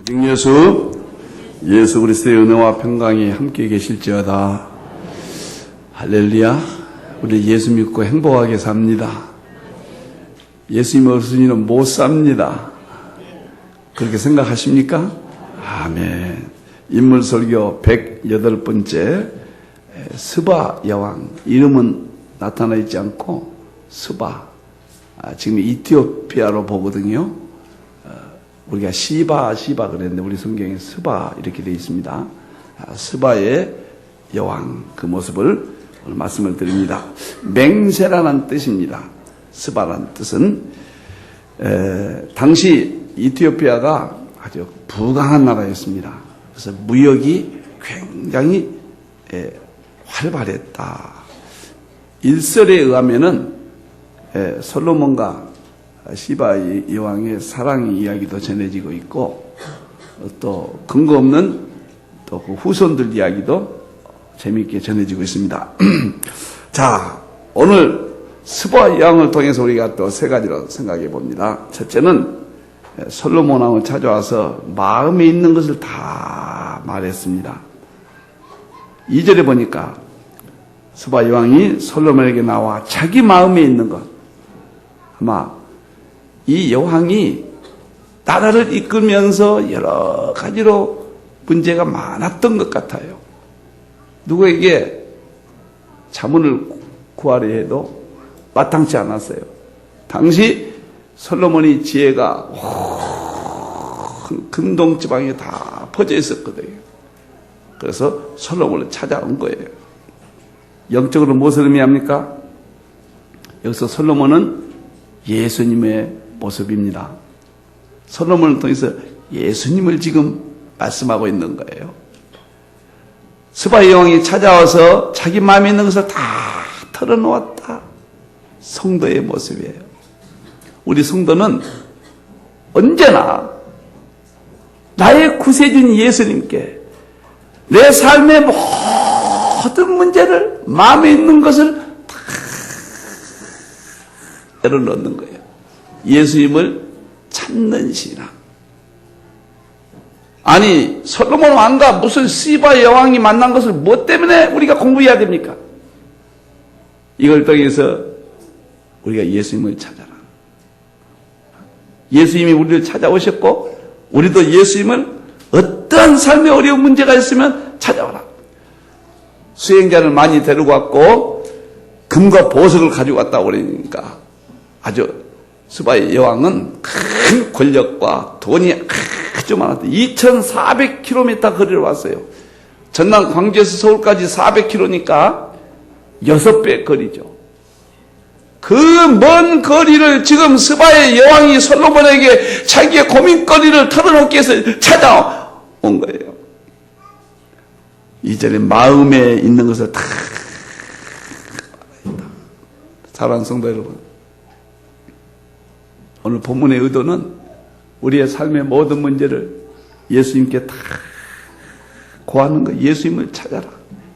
예수 그리스도의 은혜와 평강이 함께 계실지어다. 할렐루야. 우리 예수 믿고 행복하게 삽니다. 예수님 없으면 못 삽니다. 그렇게 생각하십니까? 아멘. 인물설교 108번째 스바 여왕, 이름은 나타나 있지 않고 스바, 지금 이티오피아로 보거든요. 우리가 시바 그랬는데 우리 성경에 스바 이렇게 되어 있습니다. 스바의 여왕, 그 모습을 오늘 말씀을 드립니다. 맹세라는 뜻입니다. 스바라는 뜻은 당시 이티오피아가 아주 부강한 나라였습니다. 그래서 무역이 굉장히 활발했다. 일설에 의하면은 솔로몬과 시바 여왕의 사랑 이야기도 전해지고 있고, 또 근거 없는 또 그 후손들 이야기도 재미있게 전해지고 있습니다. 자, 오늘 스바 여왕을 통해서 우리가 또 세 가지로 생각해 봅니다. 첫째는 솔로몬 왕을 찾아와서 마음에 있는 것을 다 말했습니다. 2절에 보니까 스바 여왕이 솔로몬에게 나와 자기 마음에 있는 것, 아마 이 여왕이 나라를 이끌면서 여러 가지로 문제가 많았던 것 같아요. 누구에게 자문을 구하려 해도 마땅치 않았어요. 당시 솔로몬이 지혜가 근동 지방에 다 퍼져 있었거든요. 그래서 솔로몬을 찾아온 거예요. 영적으로 무엇을 의미합니까? 여기서 솔로몬은 예수님의 모습입니다. 솔로몬을 통해서 예수님을 지금 말씀하고 있는 거예요. 스바 여왕이 찾아와서 자기 마음에 있는 것을 다 털어놓았다. 성도의 모습이에요. 우리 성도는 언제나 나의 구세주인 예수님께 내 삶의 모든 문제를, 마음에 있는 것을 다 열어놓는 거예요. 예수님을 찾는 신앙. 아니, 솔로몬 왕과 무슨 시바 여왕이 만난 것을 뭐 때문에 우리가 공부해야 됩니까? 이걸 통해서 우리가 예수님을 찾아라. 예수님이 우리를 찾아오셨고, 우리도 예수님을 어떠한 삶의 어려운 문제가 있으면 찾아오라. 수행자를 많이 데리고 왔고 금과 보석을 가지고 왔다고 그러니까 아주 스바의 여왕은 큰 권력과 돈이 아주 많았다. 2400km 거리를 왔어요. 전남 광주에서 서울까지 400km니까 6배 거리죠. 그 먼 거리를 지금 스바의 여왕이 솔로몬에게 자기의 고민거리를 털어놓기 위해서 찾아온 거예요. 이전에 마음에 있는 것을 다 사랑하는 성도 여러분, 오늘 본문의 의도는 우리의 삶의 모든 문제를 예수님께 다 고하는 거예요. 예수님을 찾아라.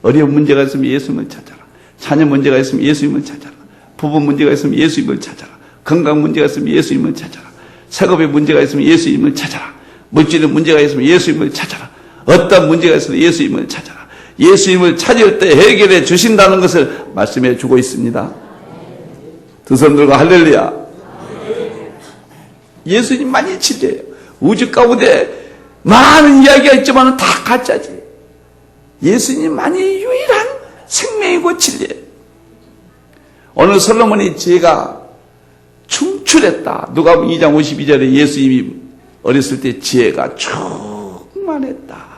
어려운 문제가 있으면 예수님을 찾아라. 자녀 문제가 있으면 예수님을 찾아라. 부부 문제가 있으면 예수님을 찾아라. 건강 문제가 있으면 예수님을 찾아라. 생업에 문제가 있으면 예수님을 찾아라. 물질의 문제가 있으면 예수님을 찾아라. 어떤 문제가 있어도 예수님을 찾아라. 예수님을 찾을 때 해결해 주신다는 것을 말씀해 주고 있습니다. 두 손 들고 할렐루야. 예수님만이 진리예요. 우주 가운데 많은 이야기가 있지만 다 가짜지. 예수님만이 유일한 생명이고 진리예요. 오늘 솔로몬이 지혜가 충출했다. 누가복음 2장 52절에 예수님이 어렸을 때 지혜가 충만했다.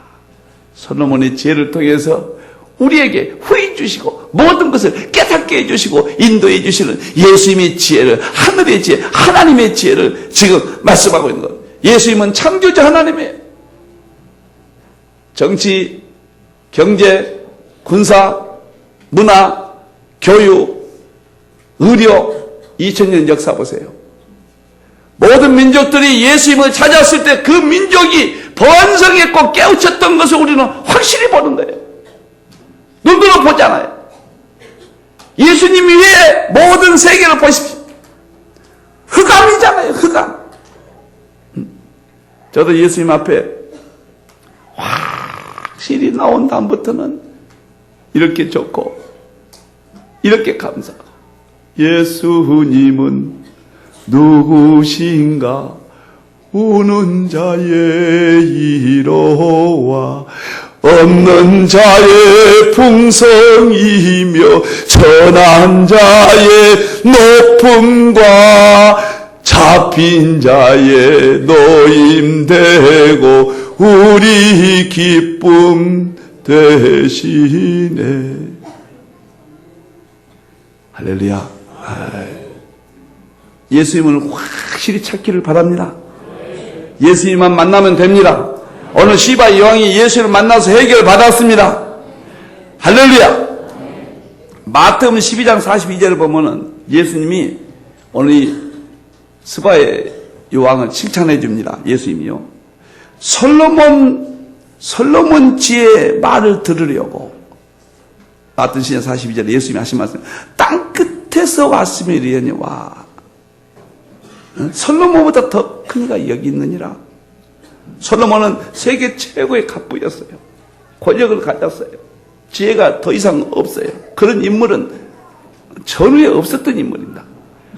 솔로몬의 지혜를 통해서 우리에게 후해 주시고 모든 것을 깨닫게 해주시고 인도해 주시는 예수님의 지혜를, 하늘의 지혜, 하나님의 지혜를 지금 말씀하고 있는 것. 예수님은 창조자 하나님이에요. 정치, 경제, 군사, 문화, 교육, 의료, 2000년 역사 보세요. 모든 민족들이 예수님을 찾았을 때 그 민족이 번성했고 깨우쳤던 것을 우리는 확실히 보는 거예요. 눈으로 보잖아요. 예수님 위에 모든 세계를 보십시오. 흑암이잖아요. 흑암. 저도 예수님 앞에 확실히 나온 다음부터는 이렇게 좋고 이렇게 감사하고 예수님은 누구신가 우는 자의 이로와 없는 자의 풍성이며 천한 자의 높음과 잡힌 자의 노임되고 우리 기쁨 되시네. 할렐루야. 예수님을 확실히 찾기를 바랍니다. 예수님만 만나면 됩니다. 오늘 시바 여왕이 예수를 만나서 해결을 받았습니다. 할렐루야. 마태복음 12장 42절을 보면은 예수님이 오늘 이 스바의 여왕을 칭찬해 줍니다. 예수님이요. 솔로몬 지혜의 말을 들으려고 마태복음 12장 42절에 예수님이 하신 말씀, 땅 끝에서 왔음이리니 와. 솔로몬보다 더 큰 이가 여기 있느니라. 솔로몬은 세계 최고의 갑부였어요. 권력을 가졌어요. 지혜가 더 이상 없어요. 그런 인물은 전후에 없었던 인물입니다.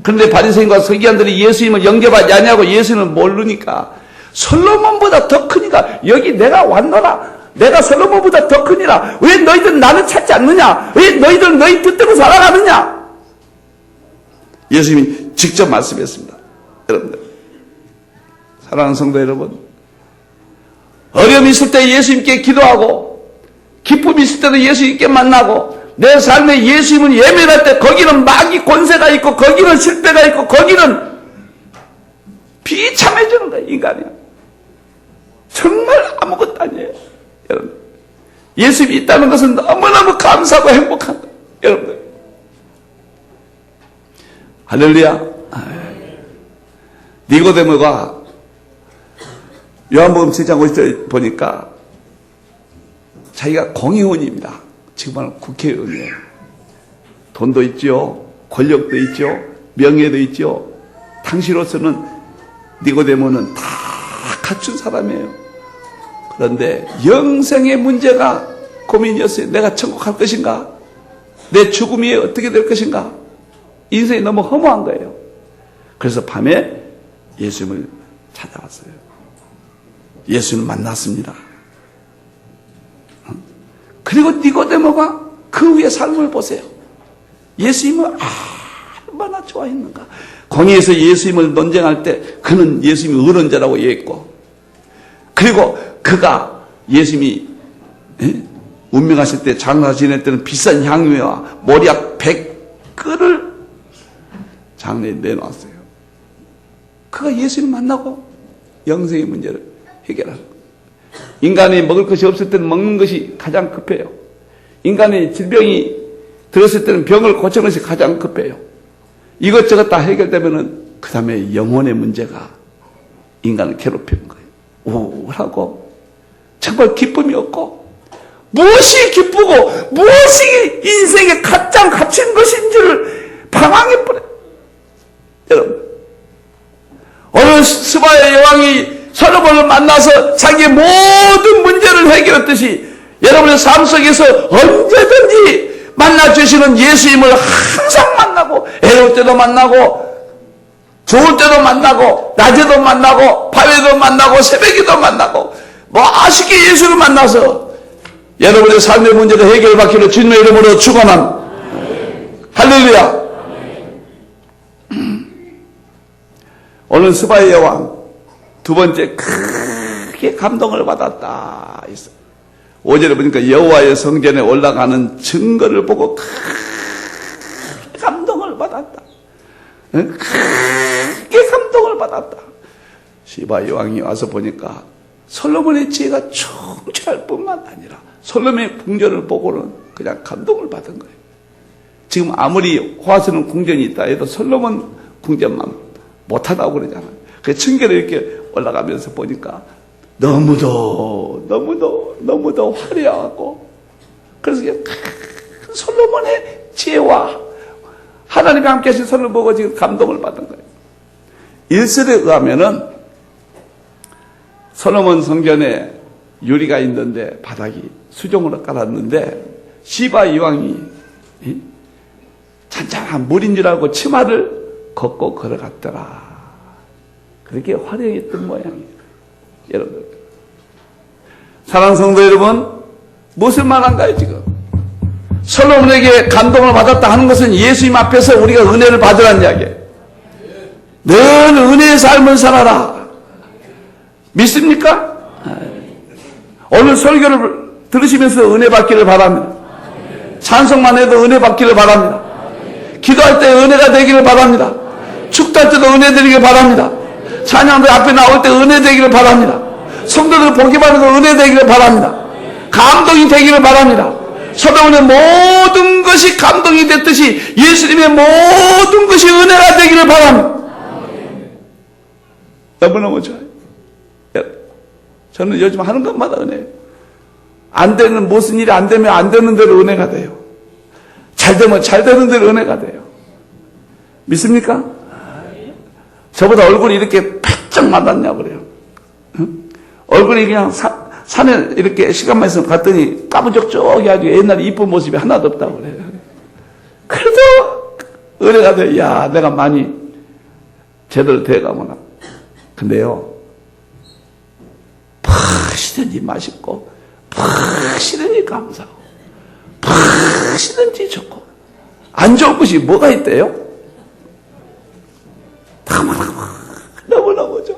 그런데 바리새인과 서기관들이 예수님을 영접하지 않냐고 예수님을 모르니까 솔로몬보다 더 크니까 여기 내가 왔노라. 내가 솔로몬보다 더 크니라. 왜 너희들 나를 찾지 않느냐? 왜 너희들 너희 뜻대로 살아가느냐? 예수님이 직접 말씀했습니다. 여러분들, 사랑하는 성도 여러분, 어려움이 있을 때 예수님께 기도하고 기쁨이 있을 때도 예수님께 만나고 내 삶에 예수님을 예면할 때 거기는 마귀 권세가 있고 거기는 실패가 있고 거기는 비참해지는 거예요. 인간이 정말 아무것도 아니에요. 여러분, 예수님이 있다는 것은 너무너무 감사하고 행복한 거예요. 여러분들, 할렐루야. 니고데모가 요한복음 7장 50절 보니까 자기가 공의원입니다. 지금 말하는 국회의원이에요. 돈도 있죠, 권력도 있죠, 명예도 있죠. 당시로서는 니고데모는 다 갖춘 사람이에요. 그런데 영생의 문제가 고민이었어요. 내가 천국 갈 것인가? 내 죽음이 어떻게 될 것인가? 인생이 너무 허무한 거예요. 그래서 밤에 예수님을 찾아왔어요. 예수님을 만났습니다. 그리고 니고데모가 그 위에 삶을 보세요. 예수님을 얼마나 좋아했는가. 광야에서 예수님을 논쟁할 때 그는 예수님이 의론자라고 얘기했고, 그리고 그가 예수님이 운명하실 때 장사 지낼 때는 비싼 향유와 모략 100그를 장례에 내놓았어요. 그가 예수님 만나고 영생의 문제를 해결하는 거예요. 인간이 먹을 것이 없을 때는 먹는 것이 가장 급해요. 인간의 질병이 들었을 때는 병을 고치는 것이 가장 급해요. 이것저것 다 해결되면은 그 다음에 영혼의 문제가 인간을 괴롭히는 거예요. 우울하고 정말 기쁨이 없고 무엇이 기쁘고 무엇이 인생의 가장 갇힌 것인지를 방황해버려요. 여러분, 오늘 스바의 여왕이 솔로몬을 만나서 자기의 모든 문제를 해결했듯이 여러분의 삶 속에서 언제든지 만나주시는 예수님을 항상 만나고, 애로울 때도 만나고, 좋을 때도 만나고, 낮에도 만나고, 밤에도 만나고, 새벽에도 만나고, 아쉽게 예수를 만나서 여러분의 삶의 문제를 해결받기를 주님의 이름으로 축원합니다. 할렐루야. 오늘 스바의 여왕 두 번째 크게 감동을 받았다. 5절에 보니까 여호와의 성전에 올라가는 증거를 보고 크게 감동을 받았다. 크게 감동을 받았다. 시바 여왕이 와서 보니까 솔로몬의 지혜가 충실할 뿐만 아니라 솔로몬의 궁전을 보고는 그냥 감동을 받은 거예요. 지금 아무리 호화스러운 궁전이 있다 해도 솔로몬 궁전만 못하다고 그러잖아요. 그 층계를 이렇게 올라가면서 보니까 너무도 화려하고, 그래서 솔로몬의 지혜와 하나님과 함께 하신 손을 보고 지금 감동을 받은 거예요. 일설에 의하면은 솔로몬 성전에 유리가 있는데 바닥이 수종으로 깔았는데 시바 이왕이 잔잔한 물인 줄 알고 치마를 걷고 걸어갔더라. 그렇게 화려했던 모양이에요. 여러분, 사랑하는 성도 여러분, 무엇을 말한가요 지금? 솔로몬에게 감동을 받았다 하는 것은 예수님 앞에서 우리가 은혜를 받으라는 이야기예요. 늘 은혜의 삶을 살아라. 믿습니까? 오늘 설교를 들으시면서 은혜 받기를 바랍니다. 찬송만 해도 은혜 받기를 바랍니다. 기도할 때 은혜가 되기를 바랍니다. 축도할 때도 은혜 되기를 바랍니다. 찬양들 앞에 나올 때 은혜 되기를 바랍니다. 성도들 보기만 해도 은혜 되기를 바랍니다. 감동이 되기를 바랍니다. 솔로몬의 모든 것이 감동이 됐듯이 예수님의 모든 것이 은혜가 되기를 바랍니다. 너무너무 좋아요. 저는 요즘 하는 것마다 은혜예요. 안 되는, 무슨 일이 안 되면 안 되는 대로 은혜가 돼요. 잘 되면 잘 되는 대로 은혜가 돼요. 믿습니까? 저보다 얼굴이 이렇게 바짝 맞았냐고 그래요. 응? 얼굴이 그냥 산에 이렇게 시간만 있으면 갔더니 까무적쩍 해가지고 옛날에 이쁜 모습이 하나도 없다고 그래요. 그래도 은혜가 돼. 야, 내가 많이 제대로 돼가구나. 근데요, 푸시든지 맛있고, 푸시든지 감사하고, 푸시든지 좋고, 안 좋은 것이 뭐가 있대요? 너무너무 좋아.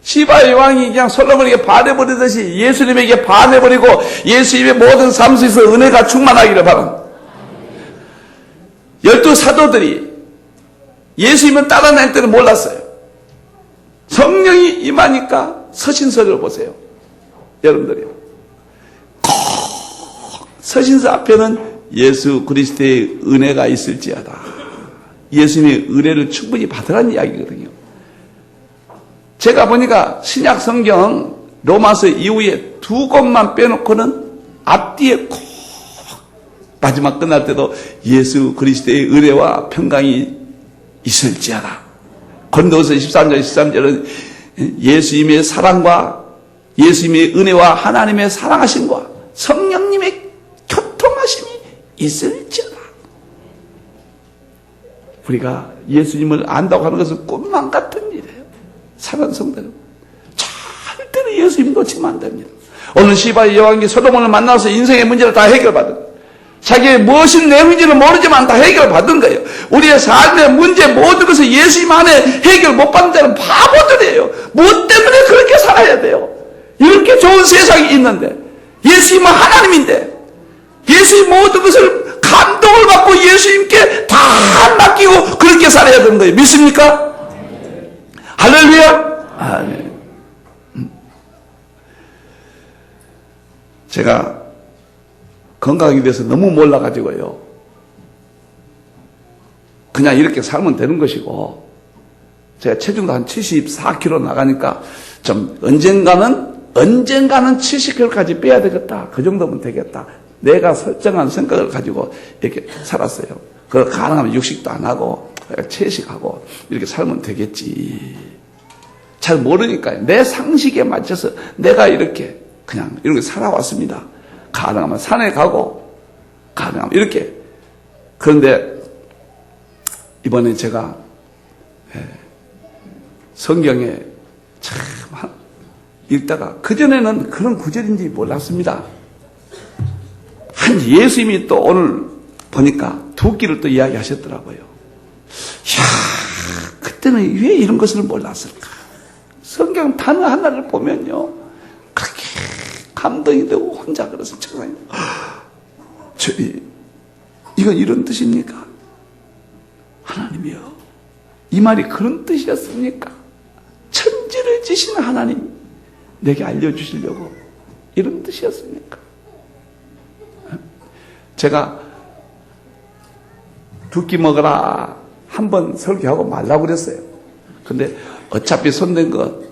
시바의 왕이 그냥 솔로몬에게 반해버리듯이 예수님에게 반해버리고 예수님의 모든 삶 속에서 은혜가 충만하기를 바랍니다. 12 사도들이 예수님을 따라다닐 때는 몰랐어요. 성령이 임하니까 서신서를 보세요. 여러분들이요. 서신서 앞에는 예수 그리스도의 은혜가 있을지어다. 예수님의 은혜를 충분히 받으라는 이야기거든요. 제가 보니까 신약 성경 로마서 이후에 2권만 빼놓고는 앞뒤에 꼭 마지막 끝날 때도 예수 그리스도의 은혜와 평강이 있을지어다. 고린도서 13장 13절은 예수님의 사랑과 예수님의 은혜와 하나님의 사랑하심과 성령님의 교통하심이 있을지어다. 우리가 예수님을 안다고 하는 것은 꿈만 같은 일이에요. 사랑하는 성도들, 절대로 예수님 놓치면 안 됩니다. 오늘 시바의 여왕이 솔로몬을 만나서 인생의 문제를 다 해결받은, 자기의 무엇이 내 문제를 모르지만 다 해결받은 거예요. 우리의 삶의 문제 모든 것을 예수님 안에 해결 못 받는 자는 바보들이에요. 무엇 때문에 그렇게 살아야 돼요? 이렇게 좋은 세상이 있는데, 예수님은 하나님인데, 예수님 모든 것을 감동을 받고 예수님께 다 맡기고 그렇게 살아야 되는 거예요. 믿습니까? 할렐루야! 아멘. 제가 건강에 대해서 너무 몰라가지고요. 그냥 이렇게 살면 되는 것이고, 제가 체중도 한 74kg 나가니까 좀 언젠가는 70kg까지 빼야 되겠다. 그 정도면 되겠다. 내가 설정한 생각을 가지고 이렇게 살았어요. 그걸 가능하면 육식도 안 하고 채식하고 이렇게 살면 되겠지. 잘 모르니까요. 내 상식에 맞춰서 내가 이렇게 그냥 이렇게 살아왔습니다. 가능하면 산에 가고 가능하면 이렇게. 그런데 이번에 제가 성경에 참 읽다가, 그전에는 그런 구절인지 몰랐습니다. 한 예수님이 또 오늘 보니까 두 끼를 또 이야기하셨더라고요. 이야, 그때는 왜 이런 것을 몰랐을까? 성경 단어 하나를 보면요, 그렇게 감동이 되고 혼자 그래서 책상에, 이건 이런 뜻입니까? 하나님이요, 이 말이 그런 뜻이었습니까? 천지를 지신 하나님 내게 알려주시려고 이런 뜻이었습니까? 제가 두 끼 먹어라 한번 설교하고 말라고 그랬어요. 근데 어차피 손댄 것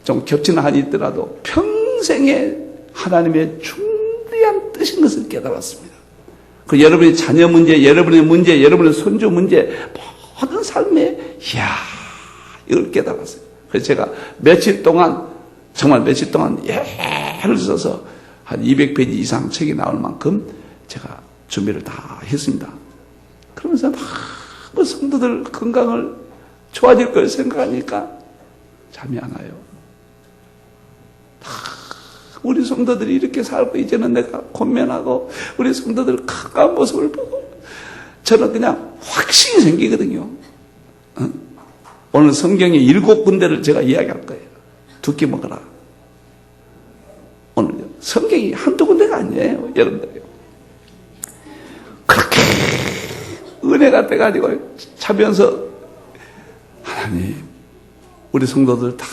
좀 겹치는 한이 있더라도 평생에 하나님의 중대한 뜻인 것을 깨달았습니다. 그 여러분의 자녀 문제, 여러분의 문제, 여러분의 손주 문제, 모든 삶에 이야, 이걸 깨달았어요. 그래서 제가 며칠 동안 정말 며칠 동안 애를 써서 한 200페이지 이상 책이 나올 만큼 제가 준비를 다 했습니다. 그러면서 너무 성도들 건강을 좋아질 걸 생각하니까 잠이 안 와요. 우리 성도들이 이렇게 살고 이제는 내가 권면하고 우리 성도들 가까운 모습을 보고 저는 그냥 확신이 생기거든요. 오늘 성경의 7군데를 제가 이야기할 거예요. 두 끼 먹어라. 오늘 성경이 한두 군데가 아니에요, 여러분들. 그렇게 은혜가 돼가지고 자면서 하나님, 우리 성도들 다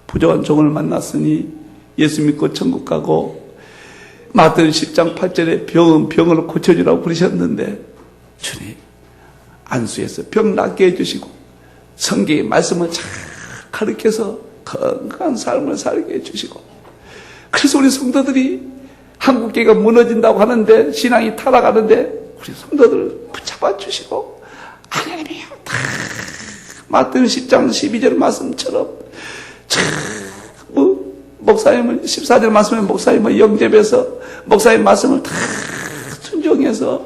부족한 종을 만났으니 예수 믿고 천국 가고 마태복음 10장 8절에 병을 고쳐주라고 부르셨는데 주님, 안수해서 병 낫게 해주시고 성경의 말씀을 잘 가르쳐서 건강한 삶을 살게 해주시고, 그래서 우리 성도들이 한국교회가 무너진다고 하는데, 신앙이 타락하는데 우리 성도들을 붙잡아 주시고 하나님이요, 다 마태복음 10장 12절 말씀처럼 목사님을 14절 말씀에 목사님을 영접해서 목사님 말씀을 다 순종해서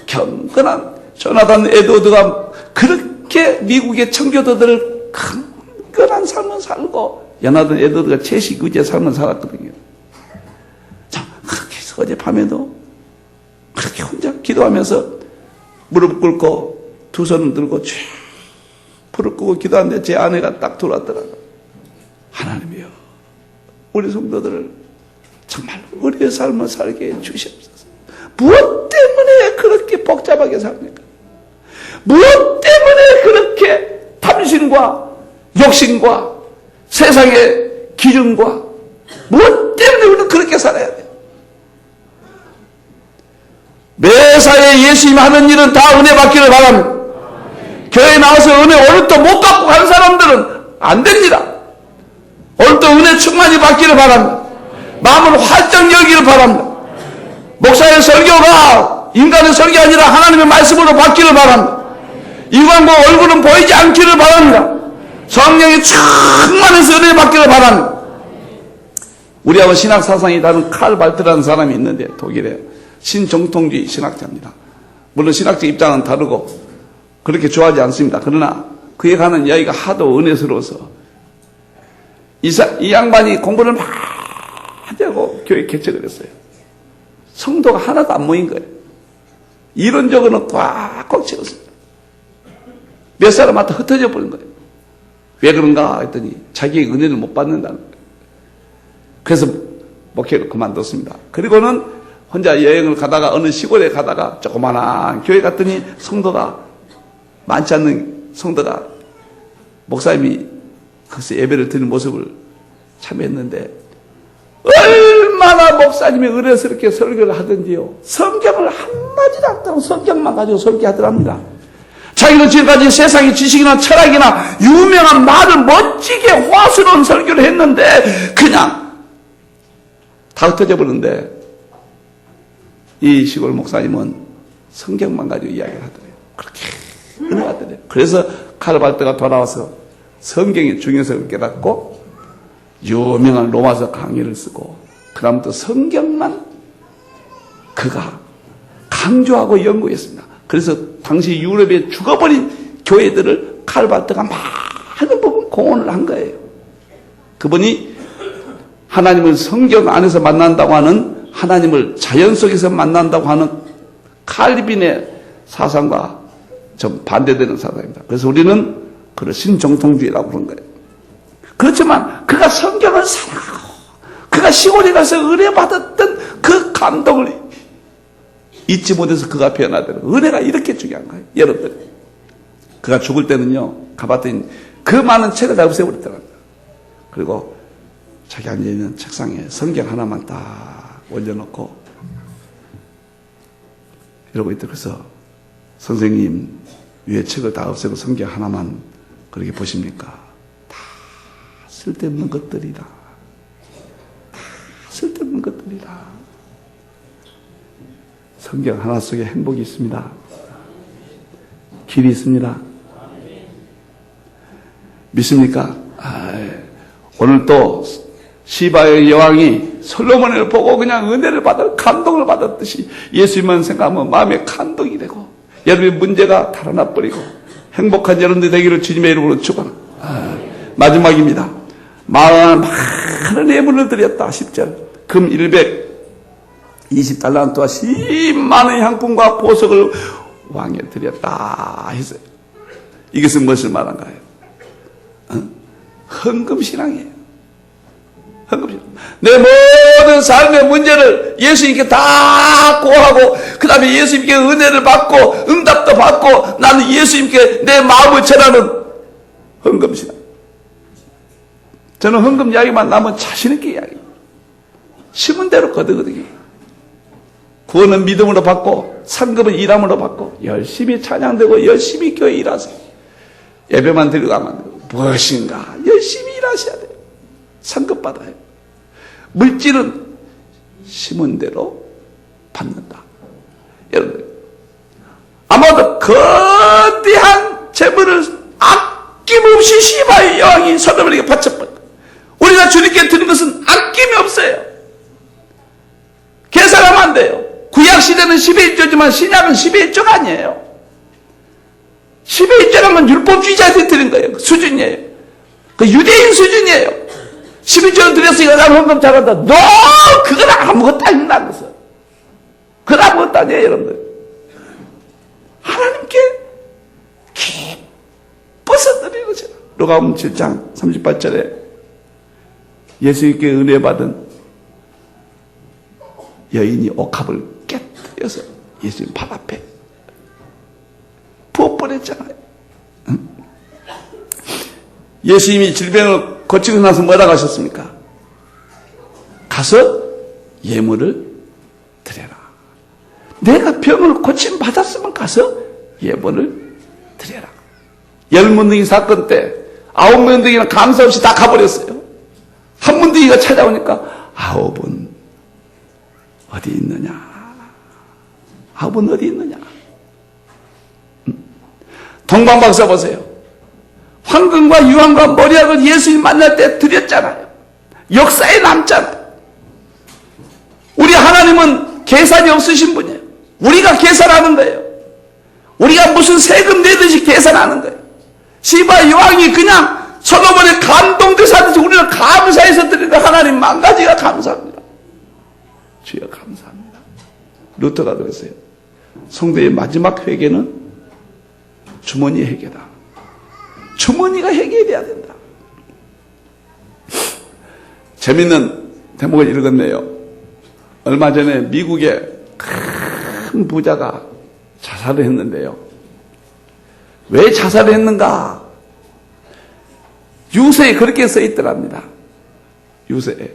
경건한 조나단 에드워드가 그렇게 미국의 청교도들을 경건한 삶을 살고, 조나단 에드워드가 채식 의지의 삶을 살았거든요. 자, 그렇게 해서 어젯밤에도 그렇게 혼자 기도하면서 무릎 꿇고 두 손을 들고 쭉 무릎 꿇고 기도하는데 제 아내가 딱 들어왔더라고요. 하나님이요, 우리 성도들을 정말 우리의 삶을 살게 해 주시옵소서. 무엇 때문에 그렇게 복잡하게 삽니까? 무엇 때문에 그렇게 탐심과 욕심과 세상의 기준과 무엇 때문에 우리는 그렇게 살아야 돼요? 매사에 예수님이 하는 일은 다 은혜 받기를 바랍니다. 교회에 나와서 은혜 오늘도 못 받고 간 사람들은 안 됩니다. 오늘도 은혜 충만히 받기를 바랍니다. 마음을 활짝 열기를 바랍니다. 목사의 설교가 인간의 설교 아니라 하나님의 말씀으로 받기를 바랍니다. 이광고 얼굴은 보이지 않기를 바랍니다. 성령이 충만해서 은혜 받기를 바랍니다. 우리하고 신학 사상이 다른 칼 발트라는 사람이 있는데, 독일에 신정통주의 신학자입니다. 물론 신학적 입장은 다르고 그렇게 좋아하지 않습니다. 그러나 그에 관한 이야기가 하도 은혜스러워서 이 양반이 공부를 많이 하고 교회 개척을 했어요. 성도가 하나도 안 모인 거예요. 이론적으로는 꽉꽉 채웠습니다. 몇 사람한테 흩어져 버린 거예요. 왜 그런가 했더니 자기의 은혜를 못 받는다는 거예요. 그래서 목회를 그만뒀습니다. 그리고는 혼자 여행을 가다가 어느 시골에 가다가 조그마한 교회 갔더니 성도가 많지 않는 성도가 목사님이 거기서 예배를 드리는 모습을 참여했는데 얼마나 목사님이 은혜스럽게 설교를 하던지요. 성경을 한마디도 안 따고 성경만 가지고 설교하더랍니다. 자기는 지금까지 세상의 지식이나 철학이나 유명한 말을 멋지게 화스러운 설교를 했는데 그냥 다 흩어져 버렸는데 이 시골 목사님은 성경만 가지고 이야기를 하더래요. 그렇게 은혜가 되네요. 그래서 카르발트가 돌아와서 성경의 중요성을 깨닫고 유명한 로마서 강의를 쓰고 그 다음부터 성경만 그가 강조하고 연구했습니다. 그래서 당시 유럽에 죽어버린 교회들을 카르발트가 많은 부분 공헌을 한 거예요. 그분이 하나님을 성경 안에서 만난다고 하는, 하나님을 자연 속에서 만난다고 하는 칼빈의 사상과 좀 반대되는 사상입니다. 그래서 우리는 그걸 신정통주의라고 부르는 거예요. 그렇지만 그가 성경을 사랑하고 그가 시골에 가서 은혜 받았던 그 감동을 잊지 못해서 그가 변화되는, 은혜가 이렇게 중요한 거예요. 여러분들, 그가 죽을 때는요, 가봤더니 그 많은 책을 다 없애버렸더랍니다. 그리고 자기 앉아있는 책상에 성경 하나만 딱 올려놓고 이러고 있다. 그래서 선생님, 왜 책을 다 없애고 성경 하나만 그렇게 보십니까? 다 쓸데없는 것들이다. 다 쓸데없는 것들이다. 성경 하나 속에 행복이 있습니다. 길이 있습니다. 믿습니까? 오늘 또 시바의 여왕이 솔로몬을 보고 그냥 은혜를 받아 감동을 받았듯이 예수님만 생각하면 마음에 감동이 되고 여러분의 문제가 달아나 버리고 행복한 여러분들 되기를 주님의 이름으로 축원합니다. 마지막입니다. 많은 예물을 드렸다. 10절 금 120달란트와 10만의 향품과 보석을 왕에 드렸다 했어요. 이것은 무엇을 말한가요? 헌금신앙이에요. 헌금신앙. 내 모든 삶의 문제를 예수님께 다 고하고 그 다음에 예수님께 은혜를 받고 응답도 받고 나는 예수님께 내 마음을 전하는 헌금신앙. 저는 헌금 이야기만 나면 자신있게 이야기해요. 심은 대로 거두거든요. 구원은 믿음으로 받고 상급은 일함으로 받고 열심히 찬양되고 열심히 교회 일하세요. 예배만 드리고 가면 안 되고 무엇인가 열심히 일하셔야 돼요. 상급 받아요. 물질은 심은 대로 받는다. 여러분 아마도 거대한 재물을 아낌없이 시바의 여왕이 솔로몬에게 바쳤거든요. 우리가 주님께 드린 것은 아낌이 없어요. 계산하면 안 돼요. 구약시대는 10의 1조지만 신약은 10의 1조가 아니에요. 10의 1조라면 율법주의자한테 드린 거예요. 수준이에요. 그 유대인 수준이에요. 11조를 드렸으니까 나는 헌금 잘한다. 너 그건 아무것도 아닙니다. 그건 아무것도 아니에요. 여러분들. 하나님께 기뻐서 드리는 거죠. 누가복음 7장 38절에 예수님께 은혜 받은 여인이 옥합을 깨뜨려서 예수님 발 앞에 부어버렸잖아요. 응? 예수님이 질병을 고치고 나서 뭐라고 하셨습니까? 가서 예물을 드려라. 내가 병을 고침 받았으면 가서 예물을 드려라. 10문둥이 사건 때 9문둥이는 감사 없이 다 가버렸어요. 한 문둥이가 찾아오니까 9은 어디 있느냐? 9은 어디 있느냐? 동방박사 보세요. 황금과 유황과 머리약을 예수님 만날 때 드렸잖아요. 역사에 남잖아요. 우리 하나님은 계산이 없으신 분이에요. 우리가 계산하는 거예요. 우리가 무슨 세금 내듯이 계산하는 거예요. 시바 여왕이 그냥 솔로몬의 감동되사듯이 우리는 감사해서 드리는 하나님 만 가지가 감사합니다. 주여 감사합니다. 루터가 그랬어요. 성도의 마지막 회개는 주머니 회개다. 주머니가 해결돼야 된다. 재밌는 대목을 읽었네요. 얼마 전에 미국의 큰 부자가 자살을 했는데요. 왜 자살을 했는가? 유서에 그렇게 써 있더랍니다. 유서에.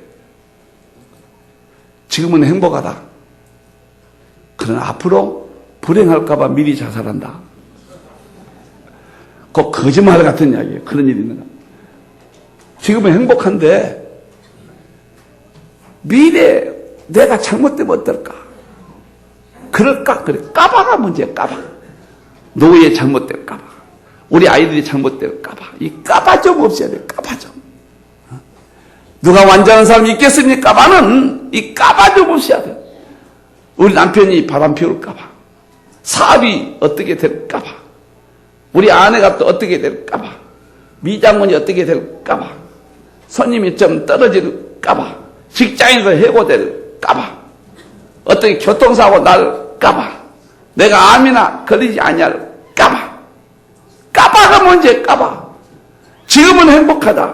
지금은 행복하다. 그러나 앞으로 불행할까봐 미리 자살한다. 꼭 거짓말 같은 이야기예요. 그런 일이 있는가. 지금은 행복한데 미래에 내가 잘못되면 어떨까? 그럴까? 그래. 까봐가 문제야. 까봐. 노후에 잘못될까봐. 우리 아이들이 잘못될까봐. 이 까봐 좀 없어야 돼. 까봐 좀. 누가 완전한 사람이 있겠습니까? 까봐는 이 까봐 좀 없어야 돼. 우리 남편이 바람 피울까봐. 사업이 어떻게 될까봐. 우리 아내가 또 어떻게 될까봐. 미장원이 어떻게 될까봐. 손님이 좀 떨어질까봐. 직장에서 해고될까봐. 어떻게 교통사고 날까봐. 내가 암이나 걸리지 아니할까봐. 까봐가 뭔지 까봐. 지금은 행복하다.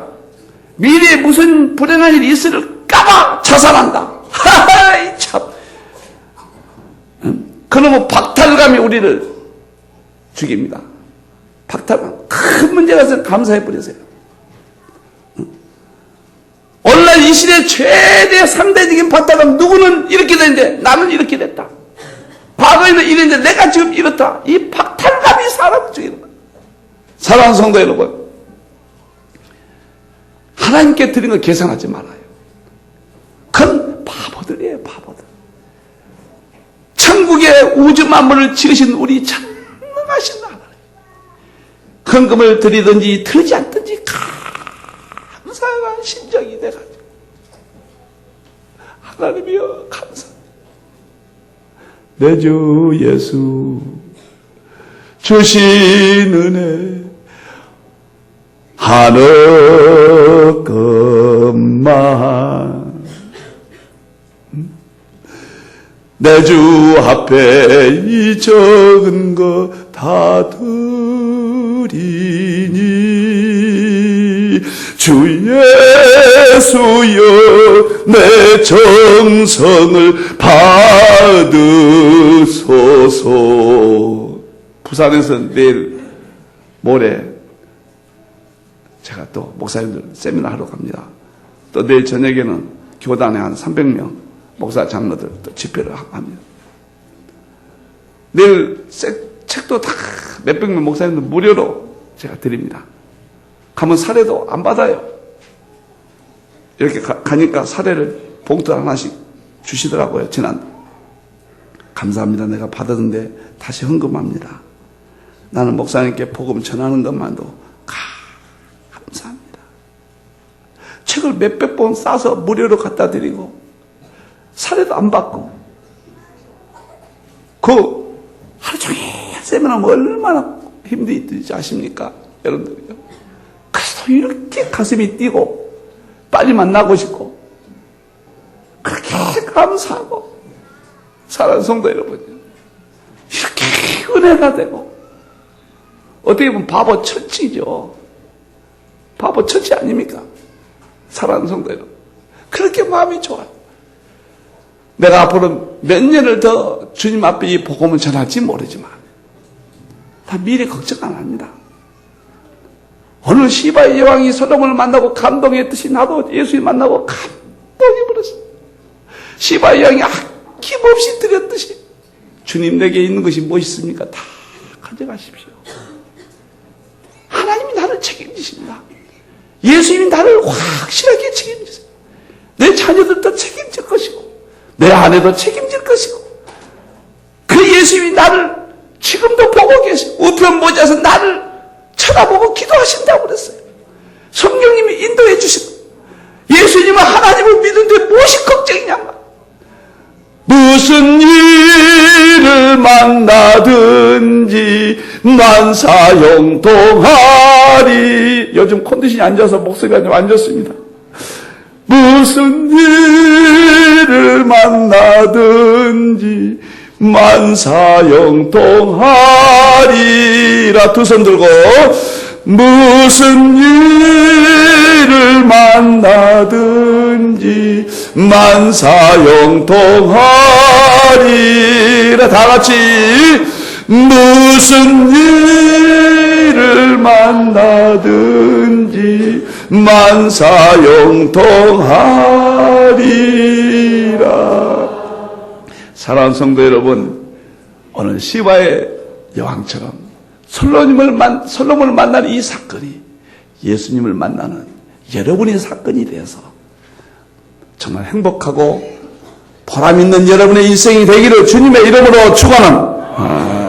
미래에 무슨 불행한 일이 있을까봐 자살한다. 하하이 참. 그러면 박탈감이 우리를 죽입니다. 박탈감. 큰 문제가 있으면 감사해버리세요. 오늘날 이 시대의 최대 상대적인 박탈감. 누구는 이렇게 됐는데 나는 이렇게 됐다. 과거에는 이랬는데 내가 지금 이렇다. 이 박탈감이 사람을 죽이는 거예요. 사랑하는 성도 여러분, 하나님께 드린 걸 계산하지 말아요. 그건 바보들이에요. 바보들. 천국의 우주 만물을 지으신 우리 전능하신 하나님, 헌금을 드리든지 드리지 않든지 감사한 심정이 돼가지고 하나님이여 감사합니다. 내 주 예수 주신 은혜 하늘 것만 내 주 앞에 이 적은 거 다 드리니 주 예수여 내 정성을 받으소서. 부산에서 내일 모레 제가 또 목사님들 세미나 하러 갑니다. 또 내일 저녁에는 교단에 한 300명 목사 장로들 또 집회를 합니다. 내일 책도 다 몇백 명 목사님들 무료로 제가 드립니다. 가면 사례도 안 받아요. 이렇게 가니까 사례를 봉투 하나씩 주시더라고요. 지난 감사합니다. 내가 받았는데 다시 헌금합니다. 나는 목사님께 복음 전하는 것만도 감사합니다. 책을 몇백 번 싸서 무료로 갖다 드리고 사례도 안 받고 그 하루 종일 세미나면 얼마나 힘들지 아십니까? 여러분들이요. 그래도 이렇게 가슴이 뛰고 빨리 만나고 싶고 그렇게 감사하고 사랑하는 성도 여러분, 이렇게 은혜가 되고 어떻게 보면 바보 처치죠. 바보 처치 아닙니까? 사랑하는 성도 여러분, 그렇게 마음이 좋아요. 내가 앞으로 몇 년을 더 주님 앞에 이 복음을 전할지 모르지만 다 미래 걱정 안 합니다. 오늘 시바의 여왕이 솔로몬을 만나고 감동했듯이 나도 예수님 만나고 감동이 불었어요. 시바의 여왕이 아낌없이 드렸듯이 주님 내게 있는 것이 무엇이 있습니까? 다 가져가십시오. 하나님이 나를 책임지십니다. 예수님이 나를 확실하게 책임지세요. 내 자녀들도 책임질 것이고 내 아내도 책임질 것이고 그 예수님이 나를 지금도 보고 계시고 우편 모자에서 나를 쳐다보고 기도하신다고 그랬어요. 성령님이 인도해 주시고 예수님은 하나님을 믿는데 무엇이 걱정이냐고. 무슨 일을 만나든지 만사형통하리. 요즘 컨디션이 안 좋아서 목소리가 좀 안 좋습니다. 무슨 일을 만나든지 만사형통하리라. 두 손 들고 무슨 일을 만나든지 만사형통하리라. 다 같이 무슨 일을 만나든지 만사형통하리라. 사랑하는 성도 여러분, 오늘 시바의 여왕처럼 솔로몬을 만나는 이 사건이 예수님을 만나는 여러분의 사건이 되어서 정말 행복하고 보람 있는 여러분의 인생이 되기를 주님의 이름으로 축원합니다.